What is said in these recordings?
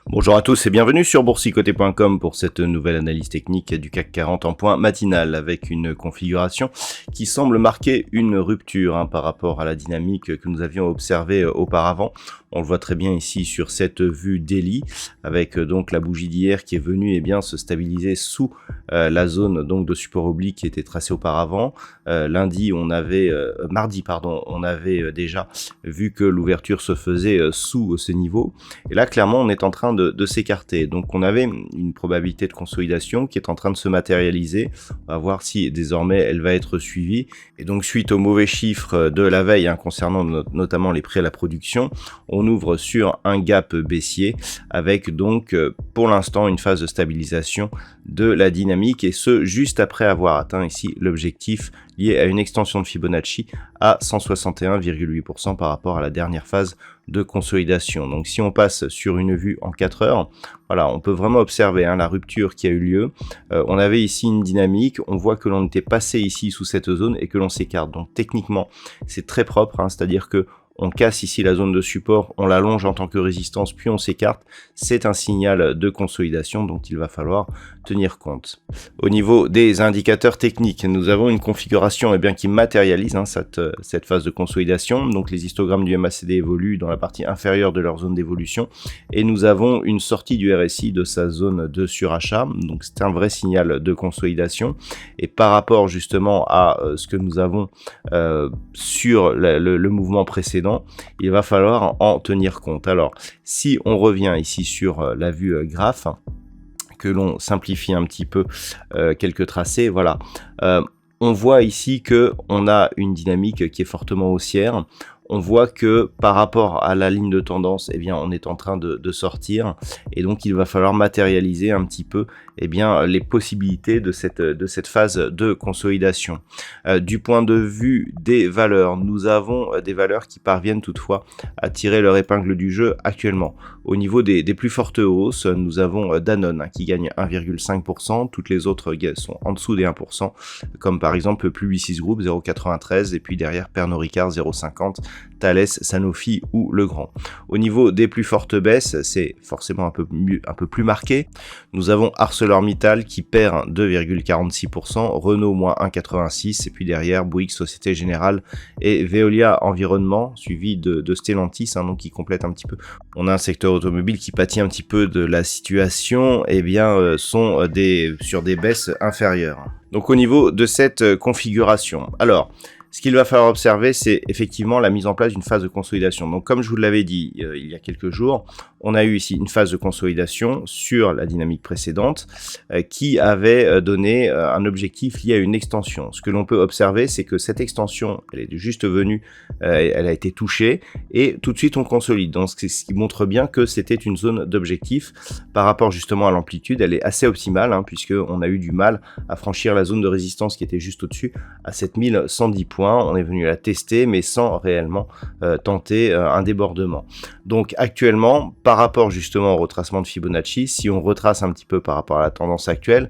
Bonjour à tous et bienvenue sur boursicoté.com pour cette nouvelle analyse technique du CAC 40 en point matinal avec une configuration qui semble marquer une rupture par rapport à la dynamique que nous avions observée auparavant. On le voit très bien ici sur cette vue daily avec donc la bougie d'hier qui est venue se stabiliser sous la zone donc de support oblique qui était tracée auparavant. Mardi on avait déjà vu que l'ouverture se faisait sous ce niveau et là clairement on est en train de s'écarter. Donc on avait une probabilité de consolidation qui est en train de se matérialiser. On va voir si désormais elle va être suivie. Et donc suite aux mauvais chiffres de la veille concernant notamment les prix à la production, on ouvre sur un gap baissier avec donc pour l'instant une phase de stabilisation de la dynamique et ce juste après avoir atteint ici l'objectif lié à une extension de Fibonacci à 161,8% par rapport à la dernière phase de consolidation. Donc si on passe sur une vue en 4 heures, voilà, on peut vraiment observer la rupture qui a eu lieu. On avait ici une dynamique, on voit que l'on était passé ici sous cette zone et que l'on s'écarte. Donc techniquement, c'est très propre, c'est-à-dire que on casse ici la zone de support, on l'allonge en tant que résistance, puis on s'écarte. C'est un signal de consolidation dont il va falloir tenir compte. Au niveau des indicateurs techniques, nous avons une configuration qui matérialise cette phase de consolidation. Donc les histogrammes du MACD évoluent dans la partie inférieure de leur zone d'évolution et nous avons une sortie du RSI de sa zone de surachat. Donc c'est un vrai signal de consolidation. Et par rapport justement à ce que nous avons sur le mouvement précédent, il va falloir en tenir compte. Alors, si on revient ici sur la vue graphe, que l'on simplifie un petit peu quelques tracés, voilà, on voit ici que on a une dynamique qui est fortement haussière. On voit que par rapport à la ligne de tendance, on est en train de sortir et donc il va falloir matérialiser un petit peu les possibilités de cette phase de consolidation. Du point de vue des valeurs, nous avons des valeurs qui parviennent toutefois à tirer leur épingle du jeu actuellement. Au niveau des plus fortes hausses, nous avons Danone qui gagne 1,5%, toutes les autres sont en dessous des 1%, comme par exemple Publicis Group 0,93 et puis derrière Pernod Ricard 0,50. Thales, Sanofi ou Legrand. Au niveau des plus fortes baisses, c'est forcément un peu plus marqué. Nous avons ArcelorMittal qui perd 2,46%, Renault moins 1,86% et puis derrière Bouygues, Société Générale et Veolia Environnement suivi de Stellantis, donc qui complète un petit peu. On a un secteur automobile qui pâtit un petit peu de la situation sont sur des baisses inférieures. Donc au niveau de cette configuration, alors ce qu'il va falloir observer, c'est effectivement la mise en place d'une phase de consolidation. Donc comme je vous l'avais dit il y a quelques jours, on a eu ici une phase de consolidation sur la dynamique précédente qui avait donné un objectif lié à une extension. Ce que l'on peut observer, c'est que cette extension, elle est juste venue, elle a été touchée et tout de suite on consolide. Donc ce qui montre bien que c'était une zone d'objectif par rapport justement à l'amplitude. Elle est assez optimale puisqu'on a eu du mal à franchir la zone de résistance qui était juste au-dessus à 7110 points. On est venu la tester mais sans réellement tenter un débordement. Donc actuellement, par rapport justement au retracement de Fibonacci, si on retrace un petit peu par rapport à la tendance actuelle,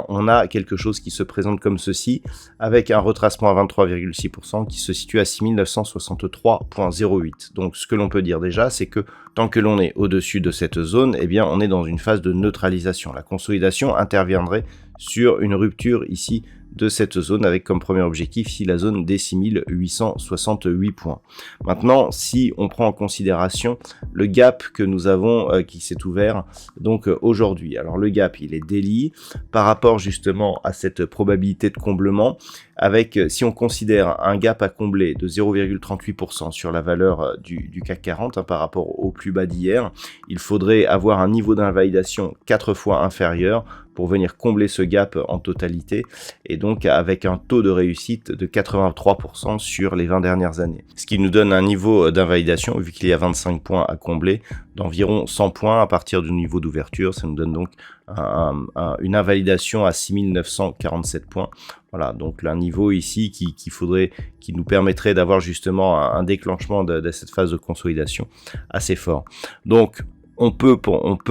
on a quelque chose qui se présente comme ceci, avec un retracement à 23,6% qui se situe à 6963,08. Donc ce que l'on peut dire déjà, c'est que tant que l'on est au-dessus de cette zone, on est dans une phase de neutralisation. La consolidation interviendrait sur une rupture ici de cette zone avec comme premier objectif ici la zone des 6868 points. Maintenant, si on prend en considération le gap que nous avons qui s'est ouvert donc aujourd'hui. Alors le gap, il est daily par rapport justement à cette probabilité de comblement avec, si on considère un gap à combler de 0,38% sur la valeur du CAC 40 par rapport au plus bas d'hier, il faudrait avoir un niveau d'invalidation 4 fois inférieur pour venir combler ce gap en totalité et donc avec un taux de réussite de 83% sur les 20 dernières années. Ce qui nous donne un niveau d'invalidation, vu qu'il y a 25 points à combler, d'environ 100 points à partir du niveau d'ouverture. Ça nous donne donc une invalidation à 6947 points. Voilà, donc un niveau ici qui nous permettrait d'avoir justement un déclenchement de cette phase de consolidation assez fort. Donc, on peut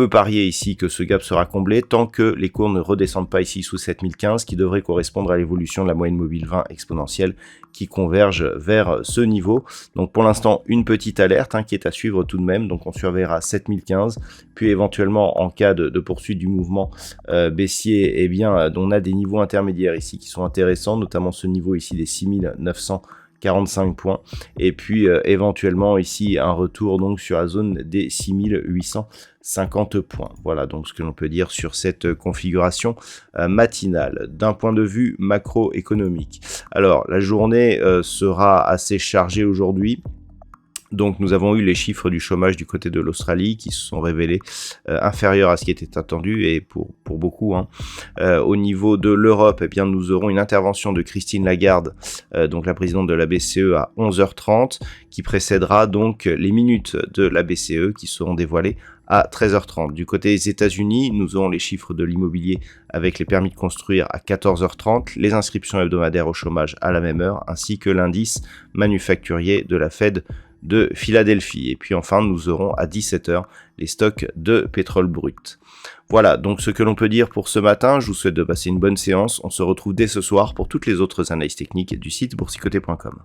parier ici que ce gap sera comblé tant que les cours ne redescendent pas ici sous 7015, qui devrait correspondre à l'évolution de la moyenne mobile 20 exponentielle qui converge vers ce niveau. Donc pour l'instant, une petite alerte qui est à suivre tout de même. Donc on surveillera 7015, puis éventuellement en cas de poursuite du mouvement baissier, eh bien on a des niveaux intermédiaires ici qui sont intéressants, notamment ce niveau ici des 6945 points, et puis éventuellement ici un retour donc sur la zone des 6850 points. Voilà donc ce que l'on peut dire sur cette configuration matinale. D'un point de vue macroéconomique, alors la journée sera assez chargée aujourd'hui. Donc nous avons eu les chiffres du chômage du côté de l'Australie qui se sont révélés inférieurs à ce qui était attendu, et pour beaucoup. Au niveau de l'Europe, eh bien, nous aurons une intervention de Christine Lagarde, donc la présidente de la BCE, à 11h30, qui précédera donc les minutes de la BCE qui seront dévoilées à 13h30. Du côté des États-Unis, nous aurons les chiffres de l'immobilier avec les permis de construire à 14h30, les inscriptions hebdomadaires au chômage à la même heure, ainsi que l'indice manufacturier de la Fed de Philadelphie. Et puis enfin, nous aurons à 17h les stocks de pétrole brut. Voilà donc ce que l'on peut dire pour ce matin. Je vous souhaite de passer une bonne séance. On se retrouve dès ce soir pour toutes les autres analyses techniques du site boursicoté.com.